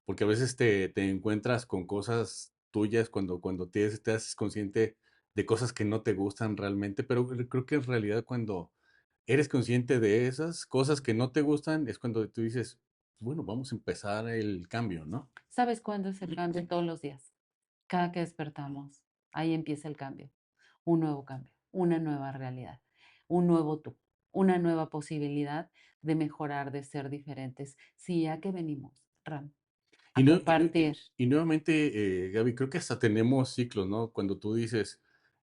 porque a veces te encuentras con cosas tuyas cuando te haces consciente de cosas que no te gustan realmente, pero creo que en realidad cuando eres consciente de esas cosas que no te gustan es cuando tú dices, bueno, vamos a empezar el cambio, ¿no? ¿Sabes cuándo es el cambio? Todos los días. Cada que despertamos, ahí empieza el cambio. Un nuevo cambio, una nueva realidad, un nuevo tú, una nueva posibilidad de mejorar, de ser diferentes. Sí, ¿a qué venimos, Ram? Y, A no, compartir. y nuevamente, Gaby, creo que hasta tenemos ciclos, ¿no? Cuando tú dices,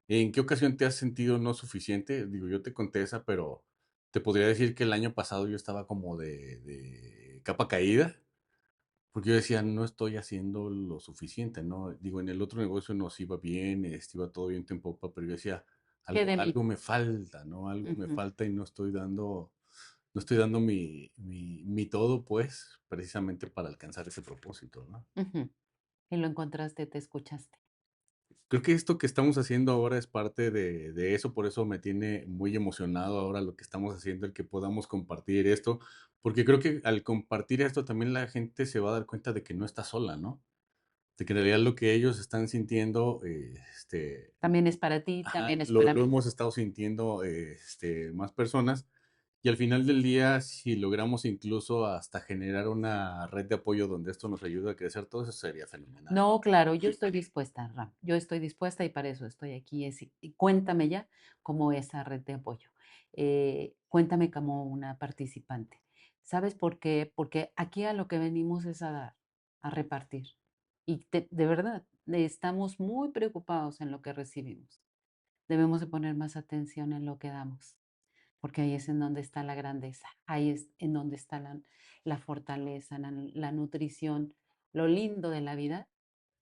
¿en qué ocasión te has sentido no suficiente? Digo, yo te conté esa, pero te podría decir que el año pasado yo estaba como de capa caída. Porque yo decía, no estoy haciendo lo suficiente, ¿no? Digo, en el otro negocio nos iba bien, iba todo bien en popa, pero yo decía, ¿Qué de mí? algo me falta, ¿no? Algo me Ujú, falta y no estoy dando mi todo, pues, precisamente para alcanzar ese propósito, ¿no? ujú. Y lo encontraste, te escuchaste. Creo que esto que estamos haciendo ahora es parte de eso, por eso me tiene muy emocionado ahora lo que estamos haciendo, el que podamos compartir esto, porque creo que al compartir esto también la gente se va a dar cuenta de que no está sola, ¿no? De que en realidad lo que ellos están sintiendo, También es para ti, ajá, también es para lo mí. hemos estado sintiendo más personas. Y al final del día, si logramos incluso hasta generar una red de apoyo donde esto nos ayude a crecer, todo eso sería fenomenal, No, ¿no? claro, yo estoy dispuesta, Ram. Yo estoy dispuesta y para eso estoy aquí. Y cuéntame ya cómo esa red de apoyo. Cuéntame como una participante. ¿Sabes por qué? Porque aquí a lo que venimos es a dar, a repartir. Y de verdad, estamos muy preocupados en lo que recibimos. Debemos de poner más atención en lo que damos, porque ahí es en donde está la grandeza, ahí es en donde está la fortaleza, la nutrición. Lo lindo de la vida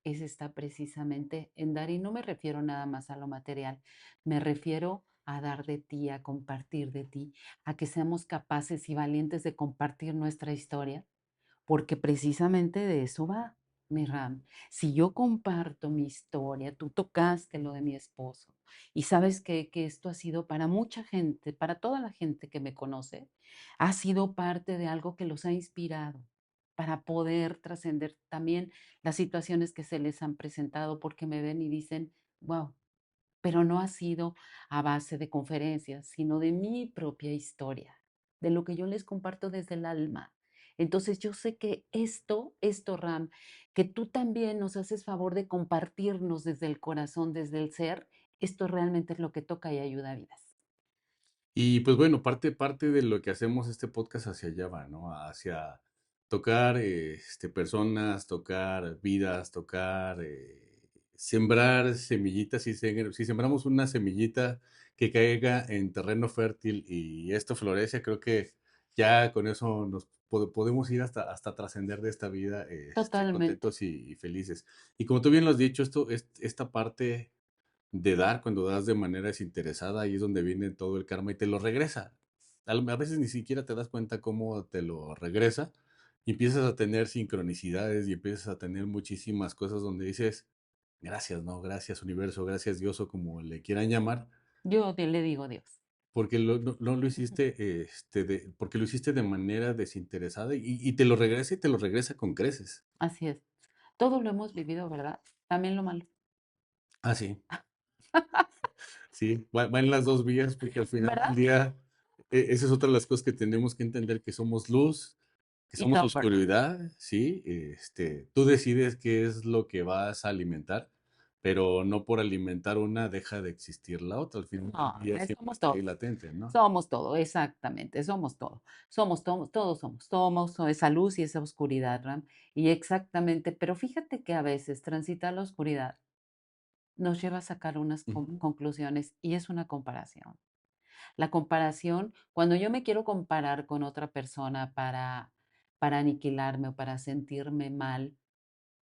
es está precisamente en dar, y no me refiero nada más a lo material, me refiero a dar de ti, a compartir de ti, a que seamos capaces y valientes de compartir nuestra historia, porque precisamente de eso va, mi Ram. Si yo comparto mi historia, tú tocaste lo de mi esposo, y sabes que esto ha sido para mucha gente, para toda la gente que me conoce, ha sido parte de algo que los ha inspirado para poder trascender también las situaciones que se les han presentado, porque me ven y dicen, wow, pero no ha sido a base de conferencias, sino de mi propia historia, de lo que yo les comparto desde el alma. Entonces yo sé que esto, Ram, que tú también nos haces favor de compartirnos desde el corazón, desde el ser, esto realmente es lo que toca y ayuda a vidas. Y pues bueno, parte de lo que hacemos este podcast hacia allá va, ¿no? Hacia tocar personas, tocar vidas, tocar, sembrar semillitas. Si sembramos una semillita que caiga en terreno fértil y esto florece, creo que ya con eso podemos ir hasta trascender de esta vida Totalmente. contentos y felices. Y como tú bien lo has dicho, esta parte de dar, cuando das de manera desinteresada, ahí es donde viene todo el karma y te lo regresa. A veces ni siquiera te das cuenta cómo te lo regresa y empiezas a tener sincronicidades y empiezas a tener muchísimas cosas donde dices, gracias, ¿no? Gracias universo, gracias Dios o como le quieran llamar, Le digo Dios. porque no lo hiciste, porque lo hiciste de manera desinteresada y te lo regresa y te lo regresa con creces. Así es. Todo lo hemos vivido, ¿verdad? También lo malo. Ah, sí. Sí, va en las dos vías porque al final del ¿Verdad? día, esa es otra de las cosas que tenemos que entender, que somos luz, que Y somos software. oscuridad, ¿sí? Tú decides qué es lo que vas a alimentar, pero no por alimentar una deja de existir la otra, al final del No, día siempre somos está ahí todo. latente, ¿no? Somos todo, exactamente, somos todo. Somos esa luz y esa oscuridad, Ram. Y exactamente, pero fíjate que a veces transitar la oscuridad nos lleva a sacar unas Ujú. conclusiones y es una comparación. La comparación, cuando yo me quiero comparar con otra persona para aniquilarme o para sentirme mal,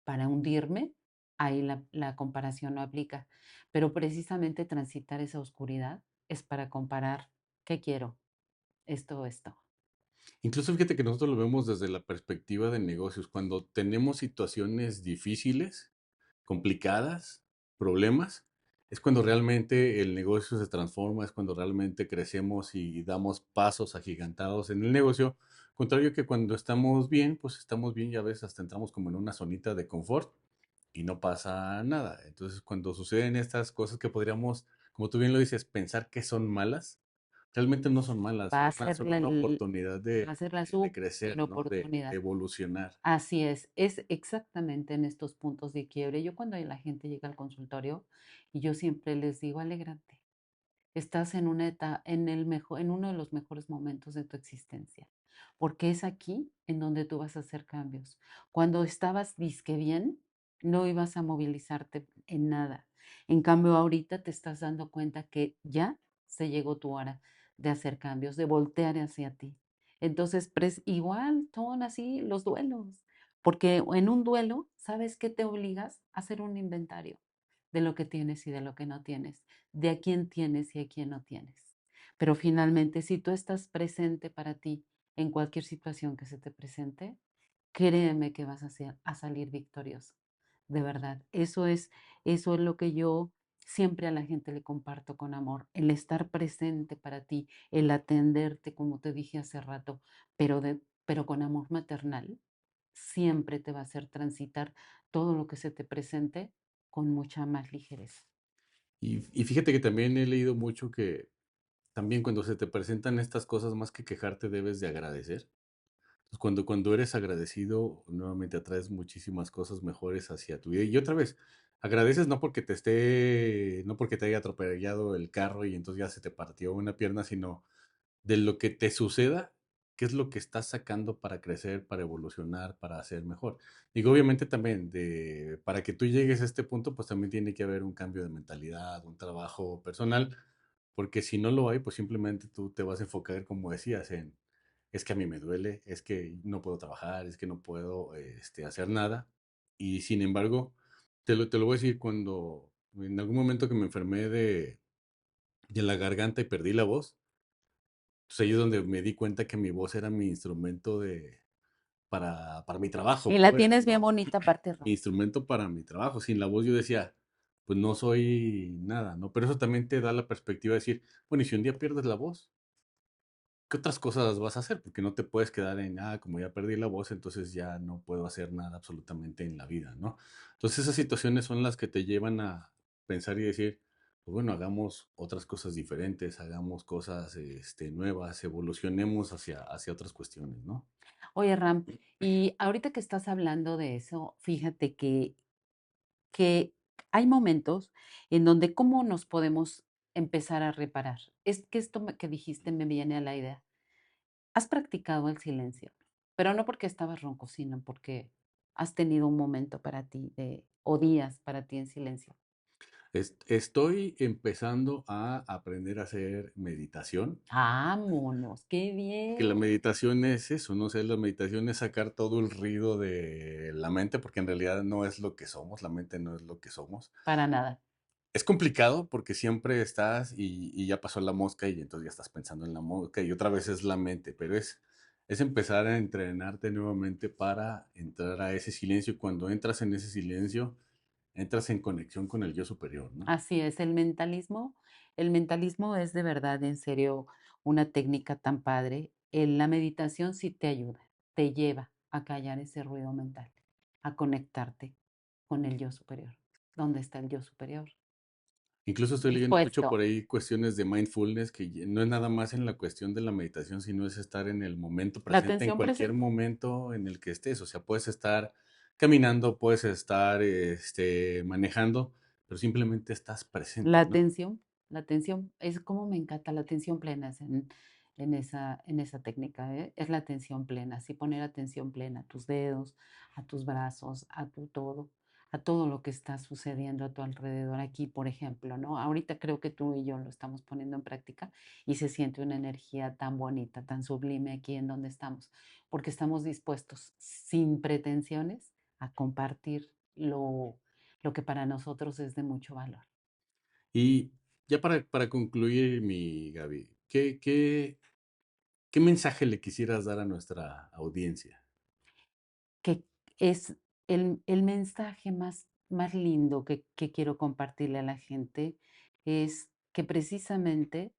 para hundirme, ahí la comparación no aplica. Pero precisamente transitar esa oscuridad es para comparar qué quiero, esto o esto. Incluso fíjate que nosotros lo vemos desde la perspectiva de negocios, cuando tenemos situaciones difíciles, complicadas, problemas, es cuando realmente el negocio se transforma, es cuando realmente crecemos y damos pasos agigantados en el negocio. Contrario que cuando estamos bien, pues estamos bien y a veces hasta entramos como en una zonita de confort y no pasa nada. Entonces, cuando suceden estas cosas que podríamos, como tú bien lo dices, pensar que son malas, realmente no son malas, Va a ser son una oportunidad va a ser la de super crecer, ¿no? De oportunidad. evolucionar. Así es exactamente en estos puntos de quiebre. Yo cuando la gente llega al consultorio y yo siempre les digo, alégrate, estás en una en el mejor, en uno de los mejores momentos de tu existencia, porque es aquí en donde tú vas a hacer cambios. Cuando estabas disque bien, no ibas a movilizarte en nada. En cambio, ahorita te estás dando cuenta que ya se llegó tu hora de hacer cambios, de voltear hacia ti. Entonces, igual son así los duelos, porque en un duelo, ¿sabes qué te obligas? A hacer un inventario de lo que tienes y de lo que no tienes, de a quién tienes y a quién no tienes. Pero finalmente, si tú estás presente para ti en cualquier situación que se te presente, créeme que vas a salir victorioso. De verdad, eso es lo que yo siempre a la gente le comparto con amor, el estar presente para ti, el atenderte, como te dije hace rato, pero con amor maternal, siempre te va a hacer transitar todo lo que se te presente con mucha más ligereza. Y fíjate que también he leído mucho que también cuando se te presentan estas cosas, más que quejarte, debes de agradecer. Entonces, cuando eres agradecido, nuevamente atraes muchísimas cosas mejores hacia tu vida. Y otra vez, agradeces no porque te haya atropellado el carro y entonces ya se te partió una pierna, sino de lo que te suceda, qué es lo que estás sacando para crecer, para evolucionar, para hacer mejor. Digo, obviamente también, para que tú llegues a este punto, pues también tiene que haber un cambio de mentalidad, un trabajo personal, porque si no lo hay, pues simplemente tú te vas a enfocar, como decías, es que a mí me duele, es que no puedo trabajar, es que no puedo hacer nada. Y sin embargo, te lo voy a decir, cuando en algún momento que me enfermé de la garganta y perdí la voz, pues ahí es donde me di cuenta que mi voz era mi instrumento para mi Y trabajo, la pues, tienes bien ¿no? bonita aparte, Mi Ro. instrumento para mi trabajo. Sin la voz yo decía, pues no soy nada, ¿no? Pero eso también te da la perspectiva de decir, bueno, y si un día pierdes la voz, ¿qué otras cosas vas a hacer? Porque no te puedes quedar en, como ya perdí la voz, entonces ya no puedo hacer nada absolutamente en la vida, ¿no? Entonces esas situaciones son las que te llevan a pensar y decir, pues bueno, hagamos otras cosas diferentes, hagamos cosas nuevas, evolucionemos hacia otras cuestiones, ¿no? Oye, Ram, y ahorita que estás hablando de eso, fíjate que hay momentos en donde cómo nos podemos empezar a reparar. Es que que dijiste me viene a la idea. Has practicado el silencio, pero no porque estabas ronco, sino porque has tenido un momento para ti o días para ti en silencio. Estoy empezando a aprender a hacer meditación, Vámonos, qué que la bien. meditación es eso, ¿no? O sea, la meditación es sacar todo el ruido de la mente, porque en realidad no es lo que somos, la mente no es lo que somos. Para nada. Es complicado porque siempre estás y ya pasó la mosca y entonces ya estás pensando en la mosca y otra vez es la mente, pero es empezar a entrenarte nuevamente para entrar a ese silencio y cuando entras en ese silencio, entras en conexión con el yo superior, ¿no? Así es, el mentalismo es de verdad, en serio, una técnica tan padre. La meditación sí te ayuda, te lleva a callar ese ruido mental, a conectarte con el yo superior. ¿Dónde está el yo superior? Incluso estoy leyendo mucho Dispuesto. por ahí cuestiones de mindfulness, que no es nada más en la cuestión de la meditación, sino es estar en el momento La presente, en atención cualquier presente. momento en el que estés. O sea, puedes estar caminando, puedes estar manejando, pero simplemente estás presente, ¿no? La atención, es como me encanta, la atención plena es en esa técnica, ¿eh? Es la atención plena, así poner atención plena a tus dedos, a tus brazos, a tu todo, a todo lo que está sucediendo a tu alrededor aquí, por ejemplo, ¿no? Ahorita creo que tú y yo lo estamos poniendo en práctica y se siente una energía tan bonita, tan sublime aquí en donde estamos, porque estamos dispuestos, sin pretensiones, a compartir lo que para nosotros es de mucho valor. Y ya para concluir, mi Gaby, ¿qué mensaje le quisieras dar a nuestra audiencia? Que es el mensaje más lindo que quiero compartirle a la gente, es que precisamente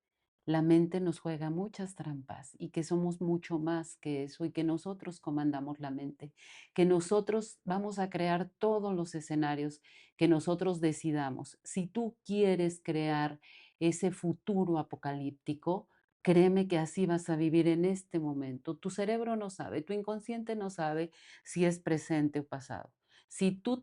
la mente nos juega muchas trampas y que somos mucho más que eso y que nosotros comandamos la mente, que nosotros vamos a crear todos los escenarios que nosotros decidamos. Si tú quieres crear ese futuro apocalíptico, créeme que así vas a vivir en este momento. Tu cerebro no sabe, tu inconsciente no sabe si es presente o pasado. Si tú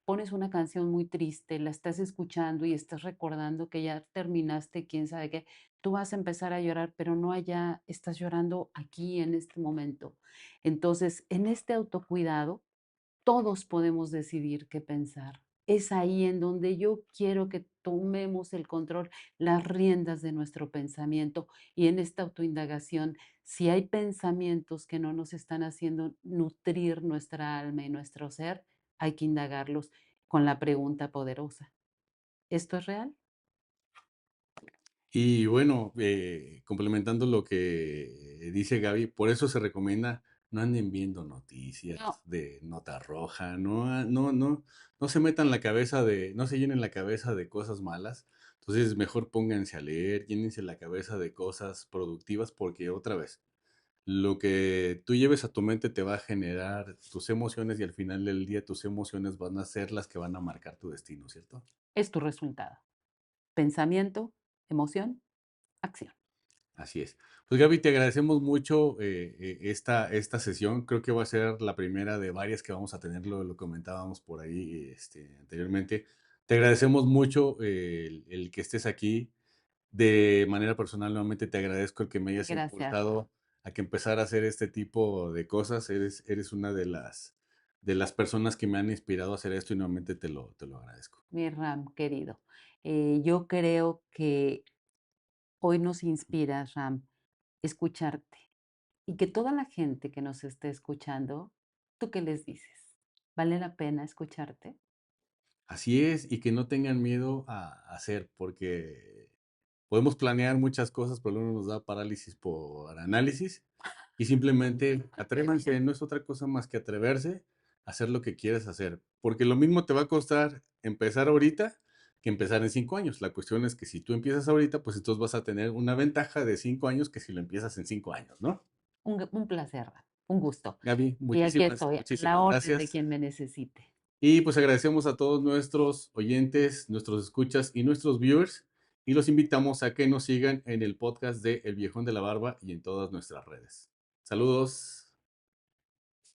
pones una canción muy triste, la estás escuchando y estás recordando que ya terminaste, quién sabe qué, tú vas a empezar a llorar, pero no allá, estás llorando aquí en este momento. Entonces, en este autocuidado, todos podemos decidir qué pensar. Es ahí en donde yo quiero que tomemos el control, las riendas de nuestro pensamiento y en esta autoindagación, si hay pensamientos que no nos están haciendo nutrir nuestra alma y nuestro ser, hay que indagarlos con la pregunta poderosa. ¿Esto es real? Y bueno, complementando lo que dice Gaby, por eso se recomienda no anden viendo No, noticias de nota roja, no se metan la cabeza no se llenen la cabeza de cosas malas. Entonces, mejor pónganse a leer, llénense la cabeza de cosas productivas, porque otra vez, lo que tú lleves a tu mente te va a generar tus emociones y al final del día tus emociones van a ser las que van a marcar tu destino, ¿cierto? es tu resultado. Pensamiento, emoción, acción. Así es. Pues Gaby, te agradecemos mucho esta sesión. Creo que va a ser la primera de varias que vamos a tener, lo comentábamos por ahí anteriormente. Te agradecemos mucho el que estés aquí. De manera personal, nuevamente te agradezco el que me hayas Gracias, impulsado a que empezara a hacer este tipo de cosas. Eres una de las personas que me han inspirado a hacer esto y nuevamente te lo agradezco. mi Ram querido. Yo creo que hoy nos inspira, Ram, escucharte y que toda la gente que nos esté escuchando, ¿tú qué les dices? ¿Vale la pena escucharte? Así es, y que no tengan miedo a hacer, porque podemos planear muchas cosas, pero luego nos da parálisis por análisis y simplemente atrévanse, no es otra cosa más que atreverse a hacer lo que quieres hacer, porque lo mismo te va a costar empezar ahorita que empezar en 5 años. La cuestión es que si tú empiezas ahorita, pues entonces vas a tener una ventaja de 5 años que si lo empiezas en 5 años, ¿no? Un placer, Ram, un gusto. Gaby, Y aquí muchísimas, estoy, a la muchísimas orden de gracias. quien me necesite. Y pues agradecemos a todos nuestros oyentes, nuestros escuchas y nuestros viewers. Y los invitamos a que nos sigan en el podcast de El Viejón de la Barba y en todas nuestras redes. Saludos.